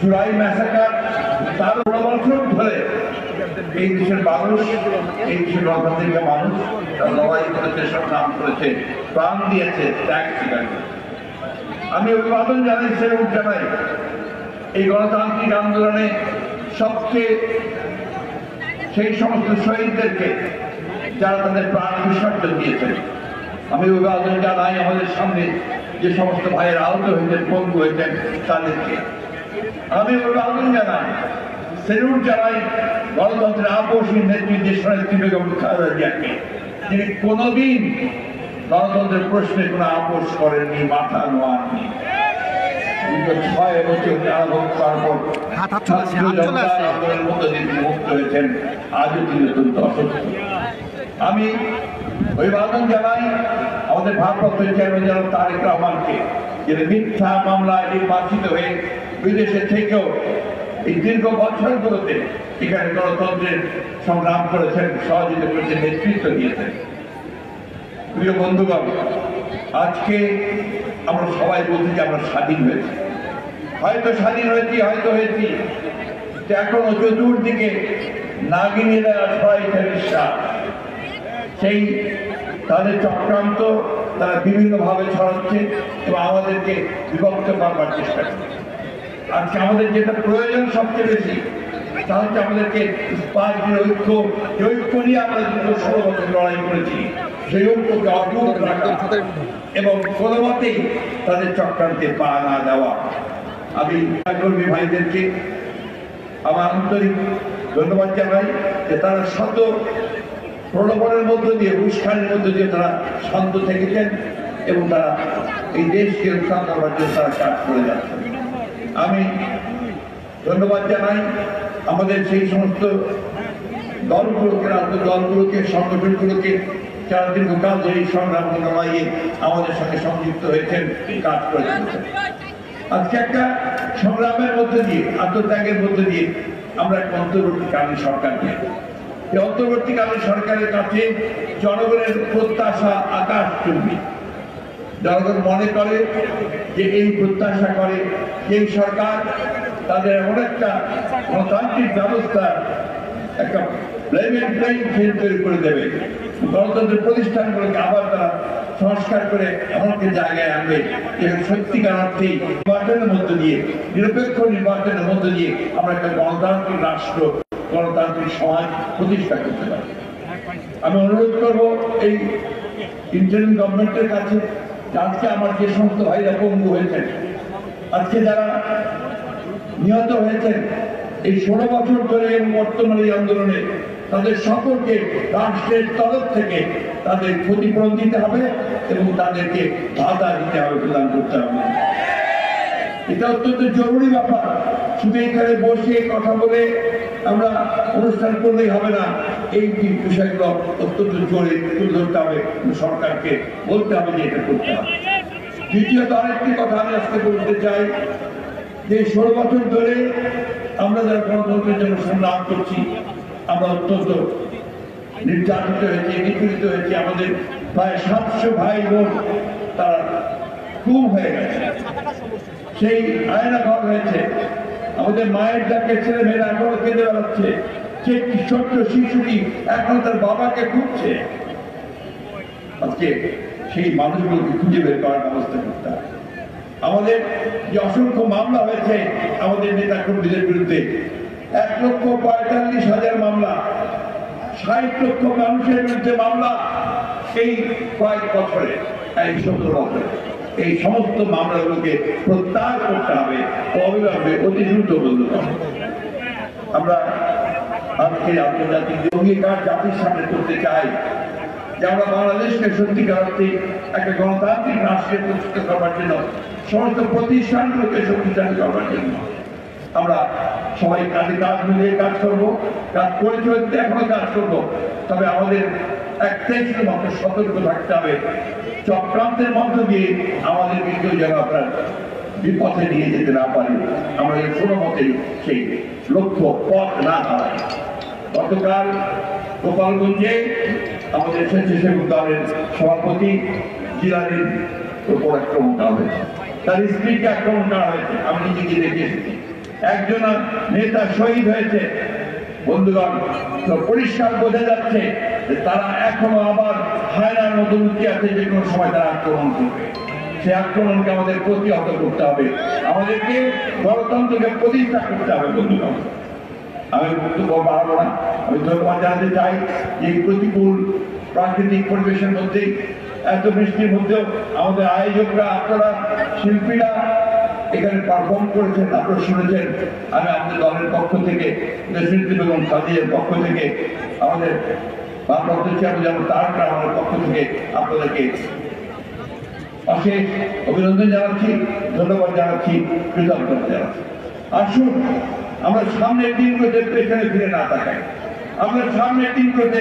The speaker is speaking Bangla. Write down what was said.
জুলাই ম্যাসাকার, তার 16 বছর ধরে এই দেশের মানুষ, এই দেশের গণতান্ত্রিক মানুষ লড়াই করেছে, সংগ্রাম করেছে, প্রাণ দিয়েছে, ত্যাগ স্বীকার করেছে। আমি অভিবাদন জানাই, সেলুট জানাই এই গণতান্ত্রিক আন্দোলনে সবচেয়ে সেই সমস্ত শহীদদেরকে যারা তাদের প্রাণ বিসর্জন দিয়েছেন। আমি অভিবাদন জানাই আমাদের সামনে যে সমস্ত ভাইয়ের আহত হয়েছেন, পঙ্গু হয়েছেন তাদেরকে। আমি অভিবাদন জানাই, সেলুট জানাই গণতন্ত্রের আপসী নেত্রী দেশনেত্রী বেগম খালেদা জিয়াকে, যিনি কোনোদিন গণতন্ত্রের প্রশ্নে কোনো আপোষ করেননি, মাথা নোয়াননি। 6 বছর কারাভোগ করার পর আন্দোলনের মধ্যে দিয়ে তিনি মুক্ত হয়েছেন, আজও তিনি অত্যন্ত অসুস্থ। আমি অভিবাদন জানাই আমাদের ভারপ্রাপ্ত চেয়ারম্যান জনাব তারেক রহমানকে, যিনি মিথ্যা মামলায় নির্বাচিত হয়ে বিদেশে থেকেও এই দীর্ঘ বছরগুলোতে এখানে গণতন্ত্রের সংগ্রাম করেছেন, সহযোগিতা করেছেন, নেতৃত্ব দিয়েছেন। প্রিয় বন্ধুগণ, আজকে আমরা সবাই বলছি যে আমরা স্বাধীন হয়েছি, হয়তো স্বাধীন হয়েছি, হয়তো হয়েছি, এখনো চতুর্দিকে নাগিনীরা ছড়াইছে বিশ্বাস। সেই তাদের চক্রান্ত তারা বিভিন্নভাবে ছড়াচ্ছে এবং আমাদেরকে বিভক্ত করবার চেষ্টা করছে। আজকে আমাদের যেটা প্রয়োজন সবচেয়ে বেশি, তা হচ্ছে আমাদেরকে পার্টির ঐক্য, যে ঐক্য নিয়ে আমরা 16 বছর লড়াই করেছি, সেই ঐক্যকে অটুট রাখা এবং কোনো মতেই তাদের চক্রান্তে পা না দেওয়া। আমি কর্মী ভাইদেরকে আমার আন্তরিক ধন্যবাদ জানাই যে তারা শত প্রলোভনের মধ্য দিয়ে, উস্কানির মধ্য দিয়ে তারা শান্ত থেকেছেন এবং তারা এই দেশকে রক্ষা করবার জন্য তারা কাজ করে যাচ্ছেন। আমি ধন্যবাদ জানাই আমাদের সেই সমস্ত দলগুলোকে, রাজনৈতিক দলগুলোকে, সংগঠনগুলোকে যারা দীর্ঘকাল ধরে এই সংগ্রাম লড়াইয়ে আমাদের সঙ্গে সংযুক্ত হয়েছেন, কাজ করে চলেছেন। আজকে একটা সংগ্রামের মধ্যে দিয়ে, আত্মত্যাগের মধ্যে দিয়ে আমরা একটা অন্তর্বর্তীকালীন সরকার পেয়ে, এই অন্তর্বর্তীকালীন সরকারের কাছে জনগণের প্রত্যাশা আকাশ চুম্বী। জনগণ মনে করে যে এই প্রত্যাশা করে যে এই সরকার তাদের এমন একটা গণতান্ত্রিক ব্যবস্থা, একটা লেভেল প্লেইং ফিল্ড তৈরি করে দেবে, গণতন্ত্রের প্রতিষ্ঠানগুলোকে আবার তারা সংস্কার করে এমন একটি জায়গায় আনবে যেখানে সত্যিকার অর্থেই নির্বাচনের মধ্য দিয়ে, নিরপেক্ষ নির্বাচনের মধ্য দিয়ে আমরা একটা গণতান্ত্রিক রাষ্ট্র, গণতান্ত্রিক সমাজ প্রতিষ্ঠা করতে পারি। আমি অনুরোধ করব এই ইন্টারিম গভর্নমেন্টের কাছে, আজকে আমার যে সমস্ত ভাইরা পঙ্গু হয়েছেন, আজকে যারা নিহত হয়েছেন এই 16 বছর ধরে এবং বর্তমানে এই আন্দোলনে, তাদের সকলকে রাষ্ট্রের তরফ থেকে তাদের ক্ষতিপূরণ দিতে হবে এবং তাদেরকে ভাতা দিতে হবে, প্রদান করতে হবে। এটা অত্যন্ত জরুরি ব্যাপার। শুধু এখানে বসে কথা বলে আমরা অনুষ্ঠান করলেই হবে না, এই বিষয়গুলো অত্যন্ত জোরে তুলে ধরতে হবে, সরকারকে বলতে হবে যে এটা করতে হবে। দ্বিতীয়ত আরেকটি কথা আমি আজকে বলতে চাই যে 16 বছর ধরে আমরা যারা গণতন্ত্রের জন্য সংগ্রাম করছি, আমরা অত্যন্ত নির্যাতিত হয়েছি, নিপীড়িত হয়েছি। আমাদের প্রায় 700 ভাই বোন তারা খুন হয়ে গেছে, সেই আয়না ঘর হয়েছে। আমাদের মায়ের যাকে ছেলে মেয়েরা এখনো কেঁদে বেড়াচ্ছে, যে ছোট্ট শিশুটি এখন তার বাবাকে খুঁজছে। আজকে সেই মানুষগুলোকে খুঁজে বের করার ব্যবস্থা করতে হবে। আমাদের যে অসংখ্য মামলা হয়েছে আমাদের নেতা কর্মীদের বিরুদ্ধে, 1,45,000 মামলা, 60 লক্ষ মানুষের বিরুদ্ধে মামলা এই কয়েক বছরে, এই 17 বছরে। এই সমস্ত মামলাগুলোকে প্রত্যাহার করতে হবে, অবিলম্বে, অতি দ্রুত বন্ধ করতে হবে। আমরা আজকে আন্তর্জাতিক অঙ্গীকার জাতির সামনে করতে চাই যে আমরা বাংলাদেশকে সত্যিকার অর্থে একটা গণতান্ত্রিক রাষ্ট্রে প্রতিষ্ঠিত করবার জন্য, সমস্ত প্রতিষ্ঠানগুলোকে শক্তিশালী করবার জন্য আমরা সবাই কাজে কাজ মিলিয়ে কাজ করবো, কাজ করে চলতে এখনো কাজ করবো। তবে আমাদের একটাই শুধুমাত্র সতর্ক থাকতে হবে, চক্রান্তের মধ্য দিয়ে আমাদের কেউ যেন আপনার বিপথে নিয়ে যেতে না পারি, আমরা এর কোনো মতেই সেই লক্ষ্য পথ না হারাই। গতকাল গোপালগঞ্জে আমাদের স্বেচ্ছাসেবক দলের সভাপতি জিলানির উপর আক্রমণ করা হয়েছে, তার স্ত্রীকে আক্রমণ করা হয়েছে। আমি নিজে গিয়ে দেখে এসেছি। একজন নেতা শহীদ হয়েছে। বন্ধুগণ, তো পরিষ্কার বোঝা যাচ্ছে যে তারা এখনো আবার হায়নার মতো লুকিয়ে আছে, যে কোনো সময় তারা আক্রমণ করবে। সেই আক্রমণকে আমাদের প্রতিহত করতে হবে, আমাদেরকে গণতন্ত্রকে প্রতিষ্ঠা করতে হবে। বন্ধুগণ, আমি বক্তব্য বাড়াবো না, আমি ধন্যবাদ জানাতে চাই যে এই প্রতিকূল প্রাকৃতিক পরিবেশের মধ্যে, এত বৃষ্টির মধ্যেও আমাদের আয়োজকরা, আপনারা শিল্পীরা এখানে পারফর্ম করেছেন, আপনারা শুনেছেন। আমি আমাদের দলের পক্ষ থেকে, দেশনেত্রী বেগম খালেদার পক্ষ থেকে, আমাদের ভারপ্রাপ্ত চেয়ারম্যান তারেক রহমানের পক্ষ থেকে আপনাদেরকে অশেষ অভিনন্দন জানাচ্ছি, ধন্যবাদ জানাচ্ছি, কৃতজ্ঞতা জানাচ্ছি। আসুন আমরা সামনের দিনগুলোতে পেছনে ফিরে না তাকাই, আমরা সামনের দিনগুলোতে